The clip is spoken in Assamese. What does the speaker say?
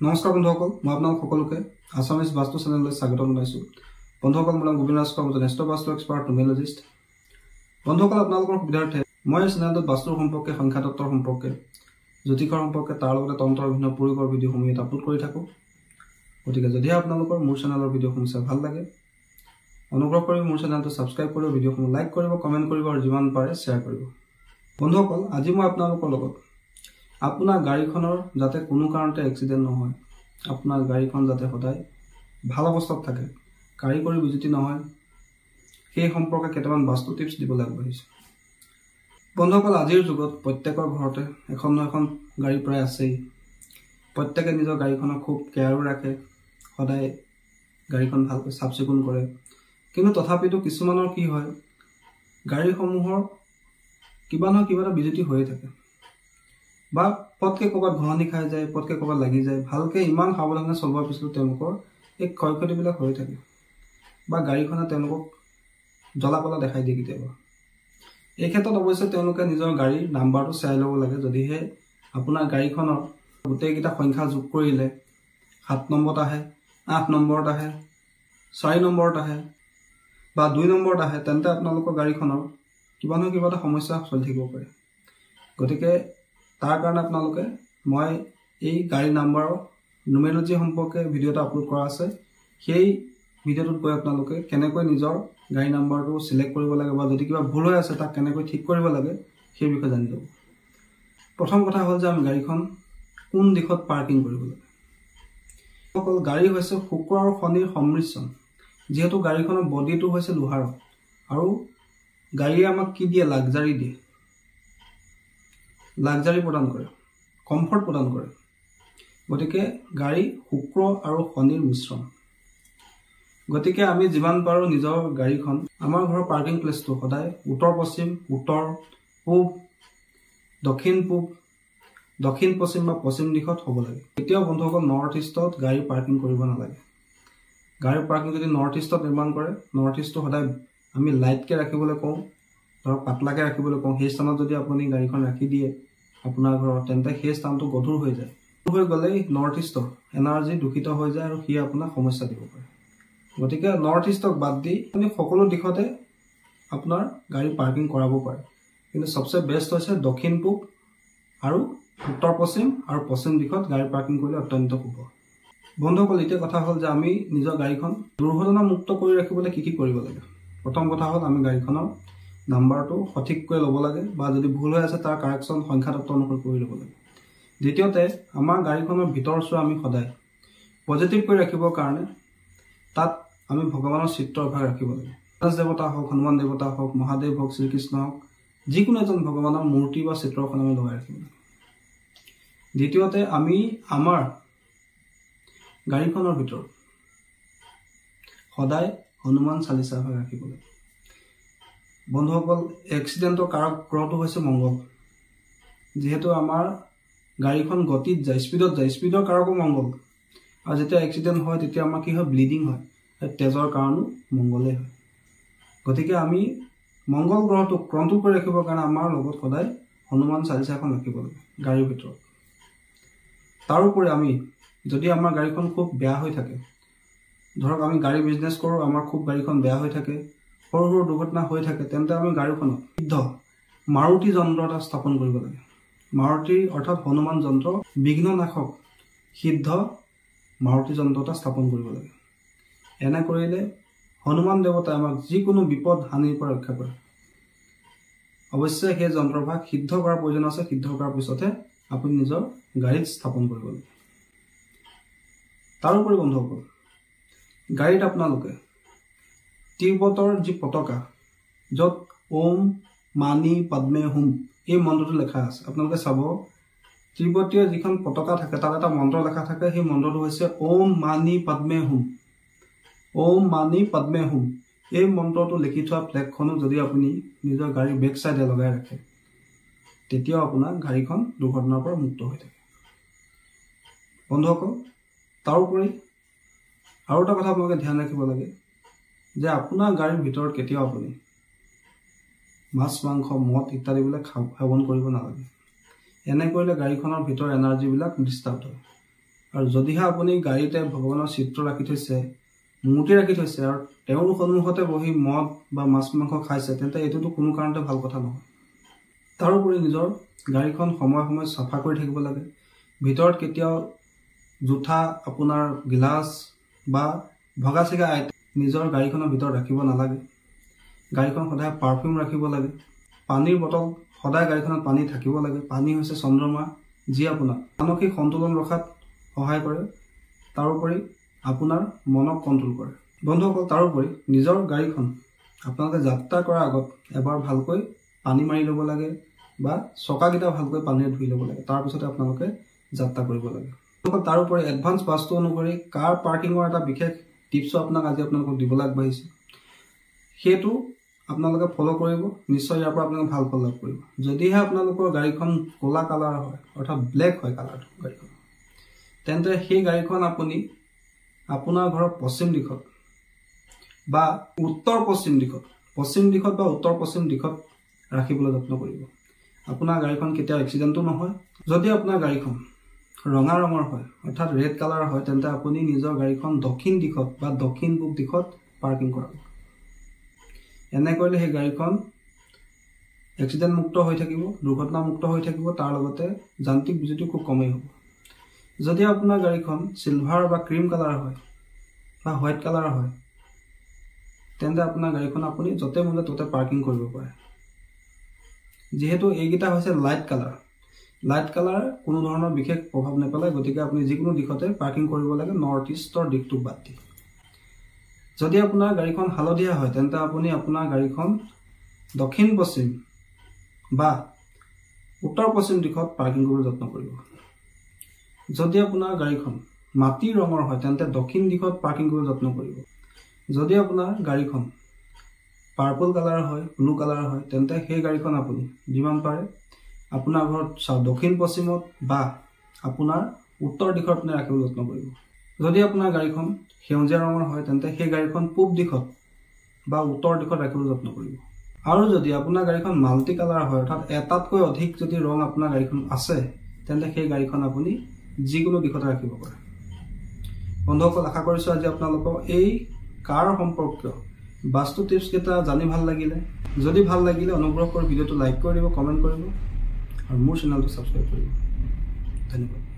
নমস্কাৰ বন্ধুসকল, মই আপোনালোক সকলোকে আছামিজ বাস্তু চেনেললৈ স্বাগতম জনাইছোঁ। বন্ধুসকল, মোৰ নাম গোবিন্দ ৰাজখোৱা, মই এজন বাস্তু এক্সপাৰ্ট নিউমেৰলজিষ্ট। বন্ধুসকল, আপোনালোকৰ সুবিধাৰ্থে মই এই চেনেলটোত বাস্তুৰ সম্পৰ্কে, সংখ্যাতত্বৰ সম্পৰ্কে, জ্যোতিষৰ সম্পৰ্কে, তাৰ লগতে তন্ত্ৰৰ বিভিন্ন প্ৰয়োগৰ ভিডিঅ'সমূহ ইয়াত আপলোড কৰি থাকোঁ। গতিকে যদিহে আপোনালোকৰ মোৰ চেনেলৰ ভিডিঅ'সমূহ চাই ভাল লাগে, অনুগ্ৰহ কৰি মোৰ চেনেলটো ছাবস্ক্ৰাইব কৰিব, ভিডিঅ'সমূহ লাইক কৰিব, কমেণ্ট কৰিব আৰু যিমান পাৰে শ্বেয়াৰ কৰিব। বন্ধুসকল, আজি মই আপোনালোকৰ লগত আপোনাৰ গাড়ীখনৰ যাতে কোনো কাৰণতে এক্সিডেণ্ট নহয়, আপোনাৰ গাড়ীখন যাতে সদায় ভাল অৱস্থাত থাকে, কাৰিকৰী বিজুতি নহয়, সেই সম্পৰ্কে কেইটামান বাস্তু টিপছ দিবলৈ আগবাঢ়িছোঁ। বন্ধুসকল, আজিৰ যুগত প্ৰত্যেকৰ ঘৰতে এখন নহয় এখন গাড়ী প্ৰায় আছেই। প্ৰত্যেকে নিজৰ গাড়ীখনক খুব কেয়াৰো ৰাখে, সদায় গাড়ীখন ভালকৈ চাফ চিকুণ কৰে। কিন্তু তথাপিতো কিছুমানৰ কি হয়, গাড়ীসমূহৰ কিবা নহয় কিবা এটা বিজুতি হৈয়ে থাকে, বা পটকৈ ক'ৰবাত ঘঁহনি খাই যায়, পটকৈ ক'ৰবাত লাগি যায়। ভালকৈ ইমান সাৱধানে চলোৱাৰ পিছতো তেওঁলোকৰ এই ক্ষয় ক্ষতিবিলাক হৈ থাকে, বা গাড়ীখনে তেওঁলোকক জ্বলা পলা দেখাই দিয়ে কেতিয়াবা। এই ক্ষেত্ৰত অৱশ্যে তেওঁলোকে নিজৰ গাড়ীৰ নাম্বাৰটো চাই ল'ব লাগে। যদিহে আপোনাৰ গাড়ীখনৰ গোটেইকেইটা সংখ্যা যোগ কৰিলে 7 নম্বৰত আহে, 8 নম্বৰত আহে, 4 নম্বৰত আহে বা 2 নম্বৰত আহে, তেন্তে আপোনালোকৰ গাড়ীখনৰ কিবা নহয় কিবা এটা সমস্যা চলি থাকিব পাৰে। গতিকে তাৰ কাৰণে আপোনালোকে মই এই গাড়ী নাম্বাৰৰ নিউমেৰলজি সম্পৰ্কে ভিডিঅ' এটা আপলোড কৰা আছে। সেই ভিডিঅ'টোত গৈ আপোনালোকে কেনেকৈ নিজৰ গাড়ী নাম্বাৰটো চিলেক্ট কৰিব লাগে, বা যদি কিবা ভুল হৈ আছে তাক কেনেকৈ ঠিক কৰিব লাগে, সেই বিষয়ে জানি ল'ব। প্ৰথম কথা হ'ল যে আমি গাড়ীখন কোন দিশত পাৰ্কিং কৰিব লাগে। অকল গাড়ী হৈছে শুক্ৰ আৰু শনিৰ সংমিশ্ৰণ। যিহেতু গাড়ীখনৰ বডিটো হৈছে লোহাৰ, আৰু গাড়ীয়ে আমাক কি দিয়ে, লাক্সাৰী দিয়ে, লাক্সাৰী প্ৰদান কৰে, কমফৰ্ট প্ৰদান কৰে। গতিকে গাড়ী শুক্ৰ আৰু শনিৰ মিশ্ৰণ। গতিকে আমি যিমান পাৰোঁ নিজৰ গাড়ীখন, আমাৰ ঘৰৰ পাৰ্কিং প্লেচটো সদায় উত্তৰ পশ্চিম, উত্তৰ পূব, দক্ষিণ পূব, দক্ষিণ পশ্চিম বা পশ্চিম দিশত হ'ব লাগে। এতিয়াও বন্ধুসকল, নৰ্থ ইষ্টত গাড়ী পাৰ্কিং কৰিব নালাগে। গাড়ী পাৰ্কিং যদি নৰ্থ ইষ্টত নিৰ্মাণ কৰে, নৰ্থ ইষ্টটো সদায় আমি লাইটকৈ ৰাখিবলৈ কওঁ, ধৰক পাতলাকৈ ৰাখিবলৈ কওঁ। সেই স্থানত যদি আপুনি গাড়ীখন ৰাখি দিয়ে আপোনাৰ ঘৰত, তেন্তে সেই স্থানটো গধুৰ হৈ যায়। গধুৰ হৈ গ'লেই নৰ্থ ইষ্টৰ এনাৰ্জি দূষিত হৈ যায় আৰু সি আপোনাক সমস্যা দিব পাৰে। গতিকে নৰ্থ ইষ্টক বাদ দি আপুনি সকলো দিশতে আপোনাৰ গাড়ী পাৰ্কিং কৰাব পাৰে। কিন্তু চবচে বেষ্ট হৈছে দক্ষিণ পূব আৰু উত্তৰ পশ্চিম আৰু পশ্চিম দিশত গাড়ী পাৰ্কিং কৰিলে অত্যন্ত শুভ। বন্ধুসকল, এতিয়া কথা হ'ল যে আমি নিজৰ গাড়ীখন দুৰ্ঘটনামুক্ত কৰি ৰাখিবলৈ কি কি কৰিব লাগে। প্ৰথম কথা হ'ল আমি গাড়ীখনৰ নাম্বাৰটো সঠিককৈ ল'ব লাগে, বা যদি ভুল হৈ আছে তাৰ কাৰেকশ্যন সংখ্যাতত্ব অনুসৰি কৰি ল'ব লাগে। দ্বিতীয়তে, আমাৰ গাড়ীখনৰ ভিতৰ চোৱা আমি সদায় পজিটিভ কৰি ৰাখিবৰ কাৰণে তাত আমি ভগৱানৰ চিত্ৰ এভাগ ৰাখিব লাগে। গণেশ দেৱতা হওক, হনুমান দেৱতা হওক, মহাদেৱ হওক, শ্ৰীকৃষ্ণ হওক, যিকোনো এজন ভগৱানৰ মূৰ্তি বা চিত্ৰখন আমি লগাই ৰাখিব লাগে। দ্বিতীয়তে, আমি আমাৰ গাড়ীখনৰ ভিতৰত সদায় হনুমান চালিচা হৈ ৰাখিব লাগে। বন্ধুসকল, এক্সিডেণ্টৰ কাৰক গ্ৰহটো হৈছে মংগল। যিহেতু আমাৰ গাড়ীখন গতিত যায়, স্পীডত যায়, স্পীডৰ কাৰকো মংগল। আৰু যেতিয়া এক্সিডেণ্ট হয় তেতিয়া আমাৰ কি হয়, ব্লিডিং হয়, তেজৰ কাৰণো মংগলেই হয়। গতিকে আমি মংগল গ্ৰহটোক কণ্ট্ৰল কৰি ৰাখিবৰ কাৰণে আমাৰ লগত সদায় হনুমান চালিচা এখন ৰাখিব লাগে গাড়ীৰ ভিতৰত। তাৰোপৰি আমি যদি আমাৰ গাড়ীখন খুব বেয়া হৈ থাকে, ধৰক আমি গাড়ী বিজনেছ কৰোঁ, আমাৰ খুব গাড়ীখন বেয়া হৈ থাকে, সৰু সৰু দুৰ্ঘটনা হৈ থাকে, তেন্তে আমি গাড়ীখনত সিদ্ধ মাৰুতি যন্ত্ৰ এটা স্থাপন কৰিব লাগে। মাৰুতি অৰ্থাৎ হনুমান যন্ত্ৰ, বিঘ্ননাশক সিদ্ধ মাৰুতি যন্ত্ৰ এটা স্থাপন কৰিব লাগে। এনে কৰিলে হনুমান দেৱতাই আমাক যিকোনো বিপদ হানিৰ পৰা ৰক্ষা কৰে। অৱশ্যে সেই যন্ত্ৰভাগ সিদ্ধ কৰাৰ প্ৰয়োজন আছে। সিদ্ধ কৰাৰ পিছতহে আপুনি নিজৰ গাড়ীত স্থাপন কৰিব লাগে। তাৰোপৰি বন্ধুসকল, গাড়ীত আপোনালোকে তিব্বতৰ যি পতাকা, য'ত ওম মানি পদ্মে হুম এই মন্ত্ৰটো লেখা আছে, আপোনালোকে চাব, তিব্বতীয় যিখন পতাকা থাকে তাত এটা মন্ত্ৰ লেখা থাকে। সেই মন্ত্ৰটো হৈছে ওম মানি পদ্মে হুম, ওম মানি পদ্মে হুম। এই মন্ত্ৰটো লিখি থোৱা ফ্লেগখনো যদি আপুনি নিজৰ গাড়ীৰ বেক চাইডে লগাই ৰাখে, তেতিয়াও আপোনাৰ গাড়ীখন দুৰ্ঘটনাৰ পৰা মুক্ত হৈ থাকে। বন্ধুসকল, তাৰোপৰি আৰু এটা কথা আপোনালোকে ধ্যান ৰাখিব লাগে যে আপোনাৰ গাড়ীৰ ভিতৰত কেতিয়াও আপুনি মাছ, মাংস, মদ ইত্যাদিবিলাক সেৱন কৰিব নালাগে। এনে কৰিলে গাড়ীখনৰ ভিতৰ এনাৰ্জিবিলাক ডিষ্টাৰ্ব হয়। আৰু যদিহে আপুনি গাড়ীতে ভগৱানৰ চিত্ৰ ৰাখি থৈছে, মূৰ্তি ৰাখি থৈছে আৰু তেওঁৰ সন্মুখতে বহি মদ বা মাছ মাংস খাইছে, তেন্তে এইটোতো কোনো কাৰণতে ভাল কথা নহয়। তাৰোপৰি নিজৰ গাড়ীখন সময়ে সময়ে চাফা কৰি থাকিব লাগে। ভিতৰত কেতিয়াও জোঠা, আপোনাৰ গিলাচ বা ভগা চিগা নিজৰ গাড়ীখনৰ ভিতৰত ৰাখিব নালাগে। গাড়ীখন সদায় পাৰফিউম ৰাখিব লাগে। পানীৰ বটল সদায় গাড়ীখনত পানী থাকিব লাগে। পানী হৈছে চন্দ্ৰমা, যি আপোনাক মানসিক সন্তুলন ৰখাত সহায় কৰে। তাৰোপৰি আপোনাৰ মনক কণ্ট্ৰল কৰে। বন্ধুসকল, তাৰোপৰি নিজৰ গাড়ীখন আপোনালোকে যাত্ৰা কৰাৰ আগত এবাৰ ভালকৈ পানী মাৰি ল'ব লাগে বা চকাকেইটা ভালকৈ পানীৰে ধুই ল'ব লাগে। তাৰপিছতে আপোনালোকে যাত্ৰা কৰিব লাগে। তাৰোপৰি এডভান্স বাস্তু অনুসৰি কাৰ পাৰ্কিঙৰ এটা বিশেষ টিপছো আজি আপোনালোকক দিবলৈ আগবাঢ়িছে। সেইটো আপোনালোকে ফ'ল' কৰিব, নিশ্চয় ইয়াৰ পৰা আপোনালোকে ভাল ফল লাভ কৰিব। যদিহে আপোনালোকৰ গাড়ীখন ক'লা কালাৰ হয়, অৰ্থাৎ ব্লেক হয় কালাৰটো গাড়ীখন, তেন্তে সেই গাড়ীখন আপুনি আপোনাৰ ঘৰৰ পশ্চিম দিশত বা উত্তৰ পশ্চিম দিশত বা উত্তৰ পশ্চিম দিশত ৰাখিবলৈ যত্ন কৰিব। আপোনাৰ গাড়ীখন কেতিয়াও এক্সিডেণ্টো নহয়। যদি আপোনাৰ গাড়ীখন ৰঙা ৰঙৰ হয়, অৰ্থাৎ ৰেড কালাৰ হয়, তেন্তে আপুনি নিজৰ গাড়ীখন দক্ষিণ দিশত বা দক্ষিণ পূব দিশত পাৰ্কিং কৰাব। এনে কৰিলে সেই গাড়ীখন এক্সিডেণ্ট মুক্ত হৈ থাকিব, দুৰ্ঘটনামুক্ত হৈ থাকিব, তাৰ লগতে যান্ত্ৰিক বিজুতি খুব কমেই হ'ব। যদি আপোনাৰ গাড়ীখন চিলভাৰ বা ক্ৰীম কালাৰ হয় বা হোৱাইট কালাৰ হয়, তেন্তে আপোনাৰ গাড়ীখন আপুনি য'তে মন যায় ত'তে পাৰ্কিং কৰিব পাৰে। যিহেতু এইকেইটা হৈছে লাইট কালাৰ কোনো ধৰণৰ বিশেষ প্ৰভাৱ নেপেলায়, গতিকে আপুনি যিকোনো দিশতে পাৰ্কিং কৰিব লাগে, নৰ্থ ইষ্টৰ দিশটো বাদ দি। যদি আপোনাৰ গাড়ীখন হালধীয়া হয়, তেন্তে আপুনি আপোনাৰ গাড়ীখন দক্ষিণ পশ্চিম বা উত্তৰ পশ্চিম দিশত পাৰ্কিং কৰিবলৈ যত্ন কৰিব। যদি আপোনাৰ গাড়ীখন মাটি ৰঙৰ হয়, তেন্তে দক্ষিণ দিশত পাৰ্কিং কৰিবলৈ যত্ন কৰিব। যদি আপোনাৰ গাড়ীখন পাৰ্পল কালাৰ হয়, ব্লু কালাৰ হয়, তেন্তে সেই গাড়ীখন আপুনি যিমান পাৰে আপোনাৰ ঘৰত দক্ষিণ পশ্চিমত বা আপোনাৰ উত্তৰ দিশৰ পিনে ৰাখিবলৈ যত্ন কৰিব। যদি আপোনাৰ গাড়ীখন সেউজীয়া ৰঙৰ হয়, তেন্তে সেই গাড়ীখন পূব দিশত বা উত্তৰ দিশত ৰাখিবলৈ যত্ন কৰিব। আৰু যদি আপোনাৰ গাড়ীখন মাল্টি কালাৰ হয়, অৰ্থাৎ এটাতকৈ অধিক যদি ৰং আপোনাৰ গাড়ীখন আছে, তেন্তে সেই গাড়ীখন আপুনি যিকোনো দিশতে ৰাখিব পাৰে। বন্ধুসকল, আশা কৰিছোঁ আজি আপোনালোকৰ এই কাৰ সম্পৰ্কীয় বাস্তু টিপছ কেইটা জানি ভাল লাগিলে। যদি ভাল লাগিলে অনুগ্ৰহ কৰি ভিডিঅ'টো লাইক কৰি দিব, কমেণ্ট কৰিব আৰু মোৰ চেনেলটো ছাবস্ক্ৰাইব কৰিব। ধন্যবাদ।